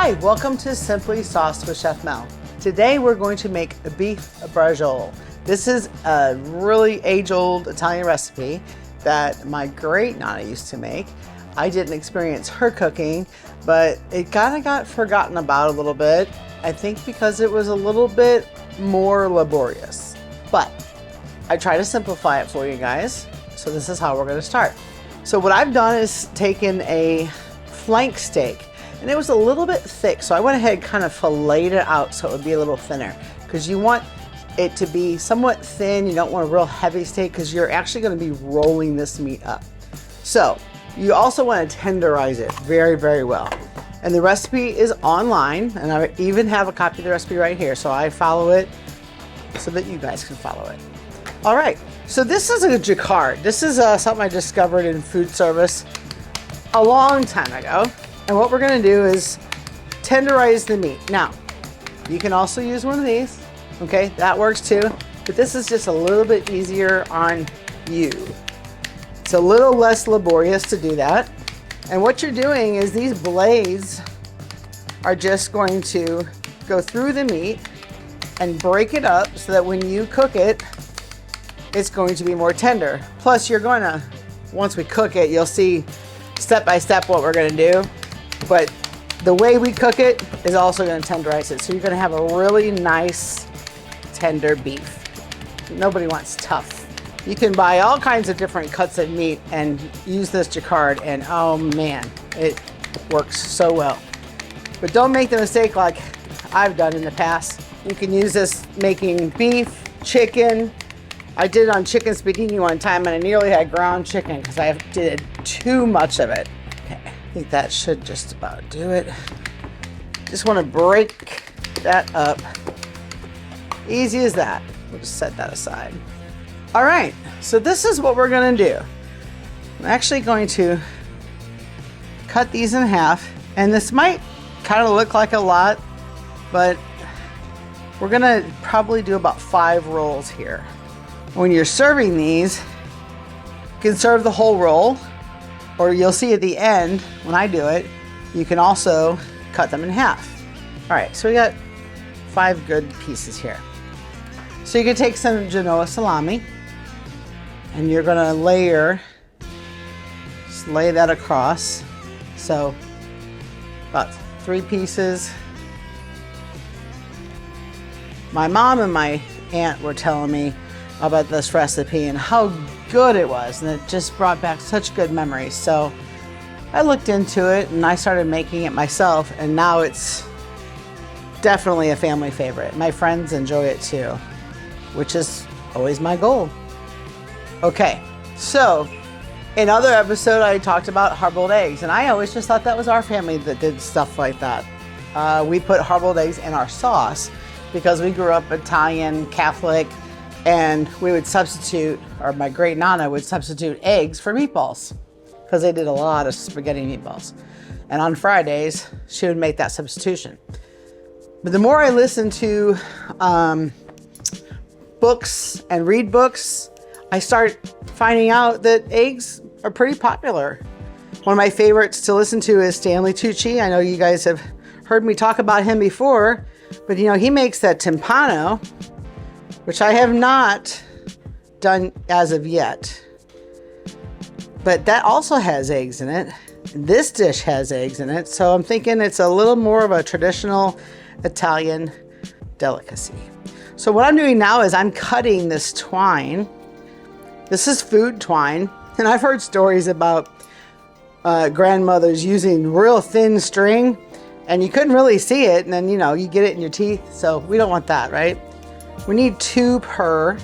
Hi, welcome to Simply Sauced with Chef Mel. Today we're going to make a beef braciole. This is a really age-old Italian recipe that my great Nana used to make. I didn't experience her cooking, but it kind of got forgotten about a little bit. I think because it was a little bit more laborious, but I try to simplify it for you guys. So this is how we're going to start. So what I've done is taken a flank steak, and it was a little bit thick, so I went ahead and kind of filleted it out so it would be a little thinner, because you want it to be somewhat thin. You don't want a real heavy steak because you're actually going to be rolling this meat up. So you also want to tenderize it very, very well. And the recipe is online, and I even have a copy of the recipe right here, so I follow it so that you guys can follow it. All right, so this is a jacquard. This is something I discovered in food service a long time ago. And what we're gonna do is tenderize the meat. Now, you can also use one of these, okay? That works too, but this is just a little bit easier on you. It's a little less laborious to do that. And what you're doing is these blades are just going to go through the meat and break it up so that when you cook it, it's going to be more tender. Plus you're gonna, once we cook it, you'll see step by step what we're gonna do. But the way we cook it is also gonna tenderize it. So you're gonna have a really nice, tender beef. Nobody wants tough. You can buy all kinds of different cuts of meat and use this jacquard, and oh man, it works so well. But don't make the mistake like I've done in the past. You can use this making beef, chicken. I did it on chicken spadini one time, and I nearly had ground chicken because I did too much of it. Okay, I think that should just about do it. Just want to break that up. Easy as that. We'll just set that aside. All right, so this is what we're gonna do. I'm actually going to cut these in half, and this might kind of look like a lot, but we're gonna probably do about 5 rolls here. When you're serving these, you can serve the whole roll, or you'll see at the end, when I do it, you can also cut them in half. All right, so we got 5 good pieces here. So you can take some Genoa salami, and you're gonna just lay that across. So about 3 pieces. My mom and my aunt were telling me about this recipe and how good it was, and it just brought back such good memories. So I looked into it and I started making it myself, and now it's definitely a family favorite. My friends enjoy it too, which is always my goal. Okay, so in other episode I talked about hard-boiled eggs, and I always just thought that was our family that did stuff like that. We put hard-boiled eggs in our sauce because we grew up Italian, Catholic, and we would substitute, or my great Nana would substitute eggs for meatballs because they did a lot of spaghetti meatballs. And on Fridays, she would make that substitution. But the more I listen to books and read books, I start finding out that eggs are pretty popular. One of my favorites to listen to is Stanley Tucci. I know you guys have heard me talk about him before, but you know, he makes that timpano, which I have not done as of yet. But that also has eggs in it. This dish has eggs in it, so I'm thinking it's a little more of a traditional Italian delicacy. So what I'm doing now is I'm cutting this twine. This is food twine, and I've heard stories about grandmothers using real thin string, and you couldn't really see it, and then, you know, you get it in your teeth, so we don't want that, right? We need 2 per,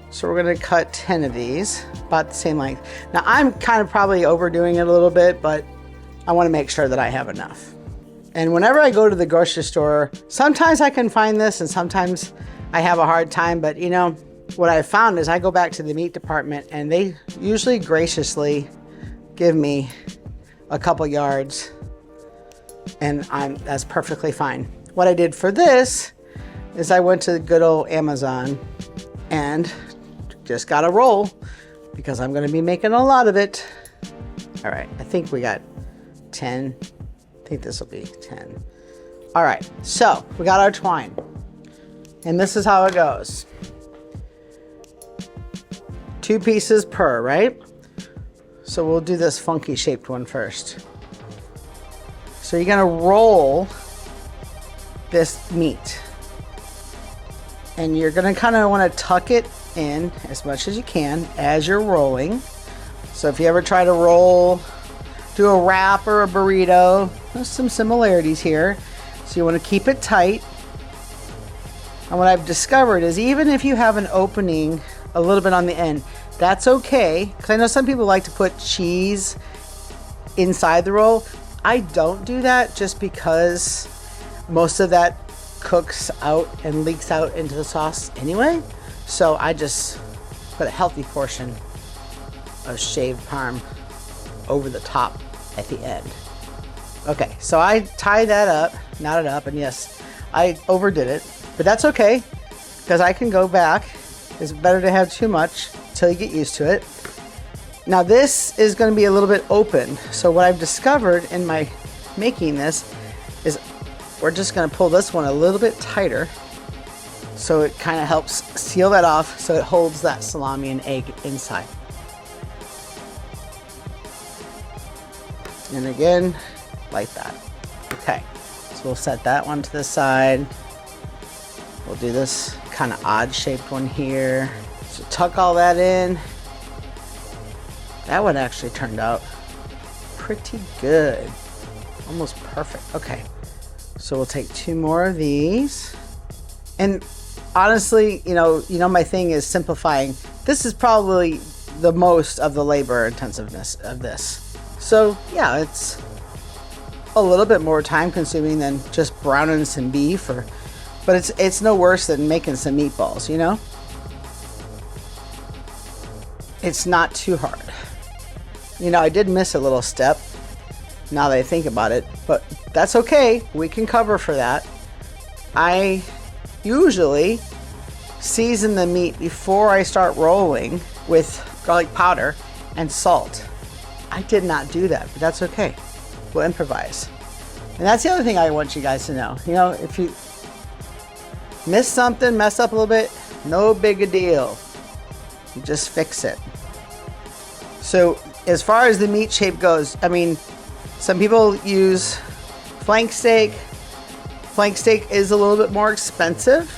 so we're gonna cut 10 of these, about the same length. Now I'm kind of probably overdoing it a little bit, but I wanna make sure that I have enough. And whenever I go to the grocery store, sometimes I can find this and sometimes I have a hard time, but you know, what I've found is I go back to the meat department and they usually graciously give me a couple yards, and that's perfectly fine. What I did for this is I went to the good old Amazon and just got a roll because I'm gonna be making a lot of it. All right, I think we got 10. I think this will be 10. All right, so we got our twine. And this is how it goes. 2 pieces per, right? So we'll do this funky shaped one first. So you're gonna roll this meat. And you're gonna kind of wanna tuck it in as much as you can as you're rolling. So if you ever try to roll, do a wrap or a burrito, there's some similarities here. So you wanna keep it tight. And what I've discovered is even if you have an opening a little bit on the end, that's okay. Because I know some people like to put cheese inside the roll. I don't do that just because most of that cooks out and leaks out into the sauce anyway. So I just put a healthy portion of shaved parm over the top at the end. Okay, so I tie that up, knot it up, and yes, I overdid it, but that's okay because I can go back. It's better to have too much until you get used to it. Now this is going to be a little bit open. So what I've discovered in my making this is we're just going to pull this one a little bit tighter so it kind of helps seal that off so it holds that salami and egg inside. And again, like that. Okay, so we'll set that one to the side. We'll do this kind of odd shaped one here. So tuck all that in. That one actually turned out pretty good. Almost perfect. Okay, so we'll take 2 more of these. And honestly, you know my thing is simplifying. This is probably the most of the labor intensiveness of this. So yeah, it's a little bit more time consuming than just browning some beef, but it's no worse than making some meatballs, you know? It's not too hard. You know, I did miss a little step now that I think about it, but that's okay. We can cover for that. I usually season the meat before I start rolling with garlic powder and salt. I did not do that, but that's okay. We'll improvise. And that's the other thing I want you guys to know. You know, if you miss something, mess up a little bit, no big a deal. You just fix it. So as far as the meat shape goes, I mean, some people use flank steak. Flank steak is a little bit more expensive,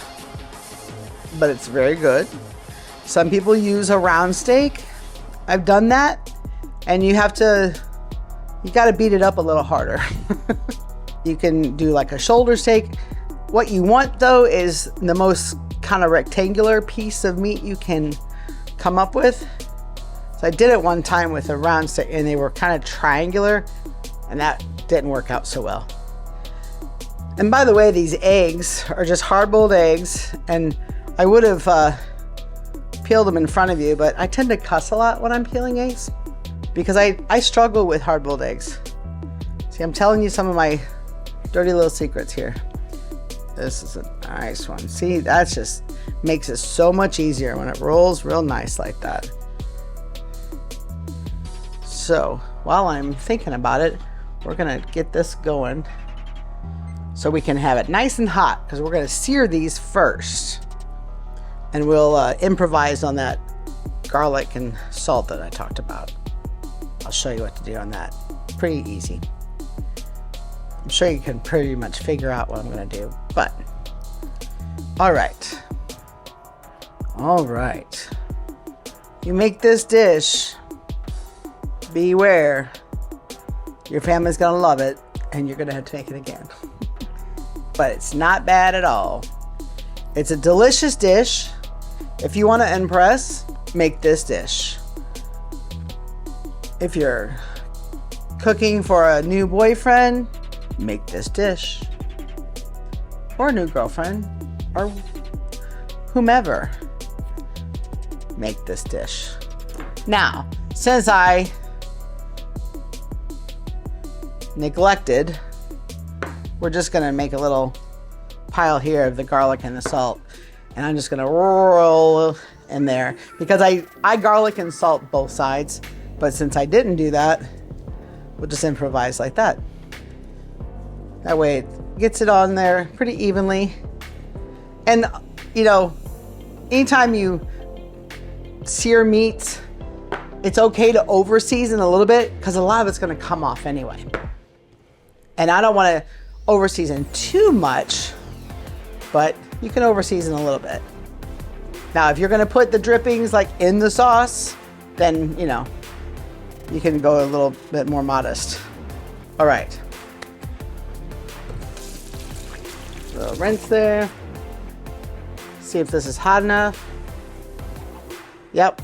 but it's very good. Some people use a round steak. I've done that, and you got to beat it up a little harder. You can do like a shoulder steak. What you want though is the most kind of rectangular piece of meat you can come up with. So I did it one time with a round steak and they were kind of triangular and that didn't work out so well. And by the way, these eggs are just hard-boiled eggs, and I would have peeled them in front of you, but I tend to cuss a lot when I'm peeling eggs because I struggle with hard-boiled eggs. See, I'm telling you some of my dirty little secrets here. This is a nice one. See, that just makes it so much easier when it rolls real nice like that. So while I'm thinking about it, we're gonna get this going so we can have it nice and hot because we're gonna sear these first. And we'll improvise on that garlic and salt that I talked about. I'll show you what to do on that. Pretty easy. I'm sure you can pretty much figure out what I'm gonna do, but all right. You make this dish, beware. Your family's gonna love it and you're gonna have to make it again. But it's not bad at all. It's a delicious dish. If you want to impress, make this dish. If you're cooking for a new boyfriend, make this dish. Or a new girlfriend, or whomever, make this dish. Now, since I neglected, we're just gonna make a little pile here of the garlic and the salt, and I'm just gonna roll in there because I garlic and salt both sides, but since I didn't do that, we'll just improvise like that. That way gets it on there pretty evenly. And you know, anytime you sear meats, it's okay to over season a little bit because a lot of it's going to come off anyway. And I don't want to over season too much, but you can over season a little bit. Now, if you're going to put the drippings like in the sauce, then, you know, you can go a little bit more modest. All right. So rinse there. See if this is hot enough. Yep.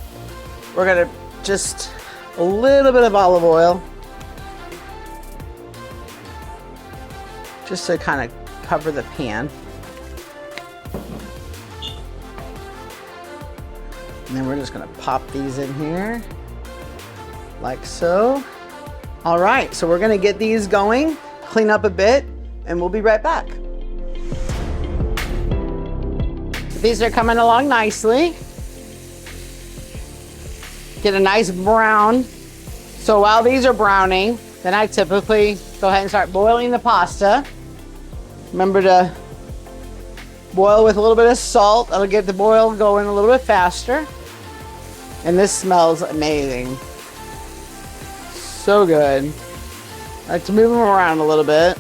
We're going to just a little bit of olive oil. Just to kind of cover the pan. And then we're just going to pop these in here like so. All right, so we're going to get these going, clean up a bit, and we'll be right back. These are coming along nicely. Get a nice brown. So while these are browning, then I typically go ahead and start boiling the pasta. Remember to boil with a little bit of salt. That'll get the boil going a little bit faster. And this smells amazing. So good. I like to move them around a little bit.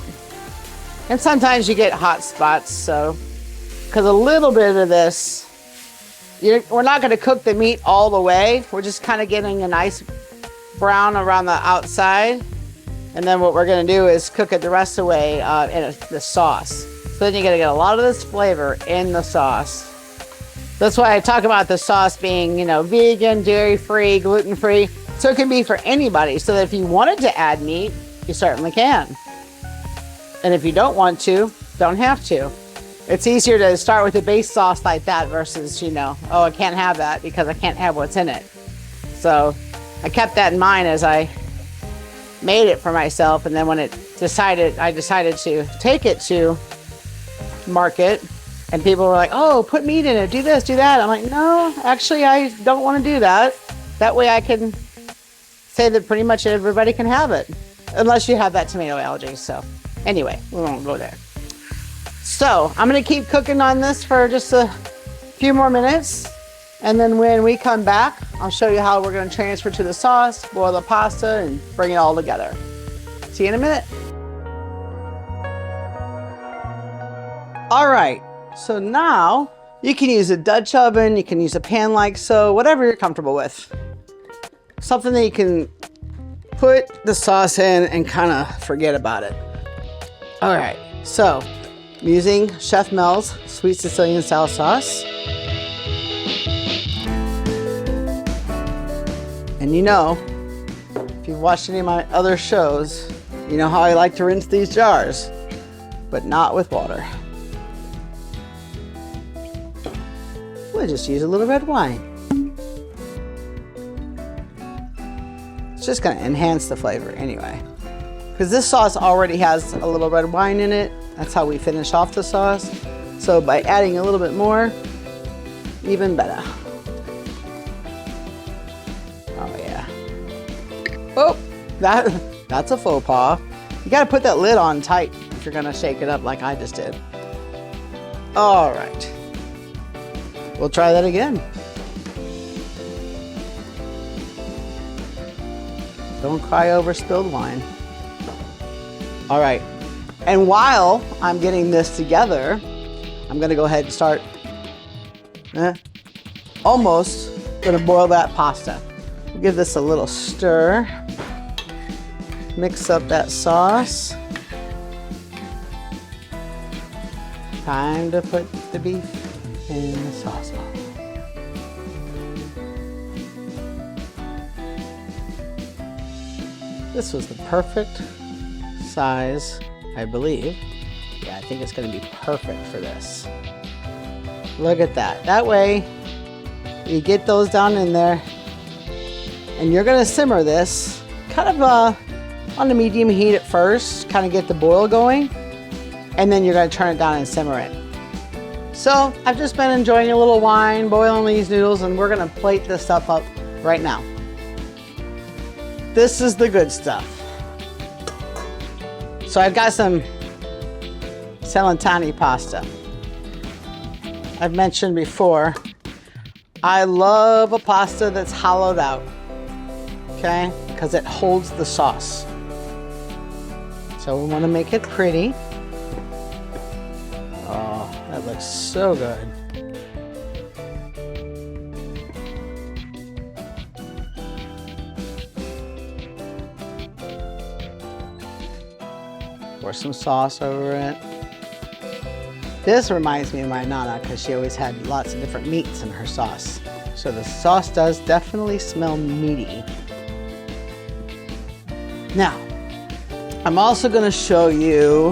And sometimes you get hot spots, so because a little bit of this, we're not going to cook the meat all the way. We're just kind of getting a nice brown around the outside. And then what we're going to do is cook it the rest of the way in the sauce. So then you're going to get a lot of this flavor in the sauce. That's why I talk about the sauce being, you know, vegan, dairy-free, gluten-free. So it can be for anybody. So that if you wanted to add meat, you certainly can. And if you don't want to, don't have to. It's easier to start with a base sauce like that versus, you know, oh, I can't have that because I can't have what's in it. So I kept that in mind as I made it for myself. And then when I decided to take it to market and people were like, oh, put meat in it, do this, do that. I'm like, no, actually, I don't want to do that. That way I can say that pretty much everybody can have it unless you have that tomato allergy. So anyway, we won't go there. So I'm going to keep cooking on this for just a few more minutes. And then when we come back, I'll show you how we're going to transfer to the sauce, boil the pasta, and bring it all together. See you in a minute. All right, so now you can use a Dutch oven, you can use a pan like so, whatever you're comfortable with. Something that you can put the sauce in and kind of forget about it. All right, so I'm using Chef Mel's sweet Sicilian style sauce. And you know, if you've watched any of my other shows, you know how I like to rinse these jars, but not with water. We'll just use a little red wine. It's just gonna enhance the flavor anyway. Because this sauce already has a little red wine in it. That's how we finish off the sauce. So by adding a little bit more, even better. Oh yeah. Oh, that's a faux pas. You gotta put that lid on tight if you're gonna shake it up like I just did. All right. We'll try that again. Don't cry over spilled wine. All right. And while I'm getting this together, I'm gonna go ahead and start almost gonna boil that pasta. Give this a little stir. Mix up that sauce. Time to put the beef in the sauce bowl. This was the perfect size, I believe. Yeah, I think it's gonna be perfect for this. Look at that. That way, you get those down in there, and you're gonna simmer this kind of on the medium heat at first, kind of get the boil going, and then you're gonna turn it down and simmer it. So I've just been enjoying a little wine, boiling these noodles, and we're gonna plate this stuff up right now. This is the good stuff. So I've got some Celentani pasta. I've mentioned before, I love a pasta that's hollowed out, okay? Because it holds the sauce. So we want to make it pretty. Oh, that looks so good. Pour some sauce over it. This reminds me of my Nana because she always had lots of different meats in her sauce. So the sauce does definitely smell meaty. Now, I'm also going to show you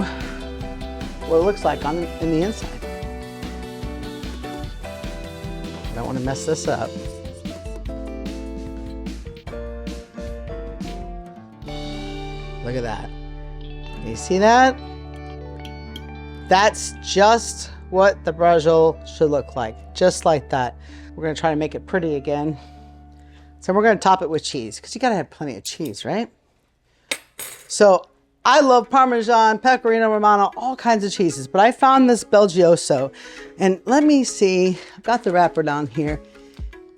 what it looks like in the inside. I don't want to mess this up. Look at that. You see that? That's just what the braciole should look like, just like that. We're gonna try to make it pretty again. So we're gonna top it with cheese, because you gotta have plenty of cheese, right? So I love Parmesan, Pecorino Romano, all kinds of cheeses, but I found this Belgioso, and let me see, I've got the wrapper down here.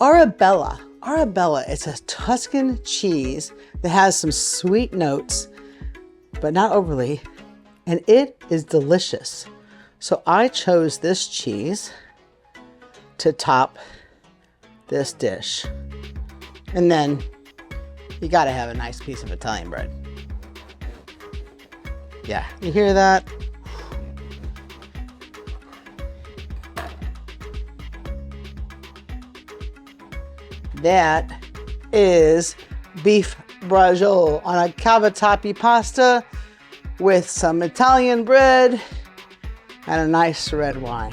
Arabella, it's a Tuscan cheese that has some sweet notes, but not overly, and it is delicious. So I chose this cheese to top this dish. And then you gotta have a nice piece of Italian bread. Yeah, you hear that? That is beef braciole on a cavatappi pasta with some Italian bread and a nice red wine.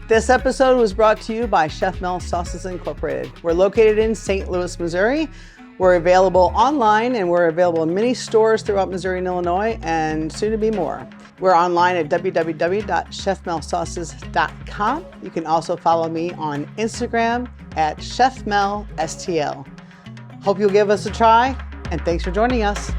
This episode was brought to you by Chef Mel Sauces Incorporated. We're located in St. Louis, Missouri. We're available online and we're available in many stores throughout Missouri and Illinois and soon to be more. We're online at www.chefmelsauces.com. You can also follow me on Instagram at ChefMelSTL. Hope you'll give us a try and thanks for joining us.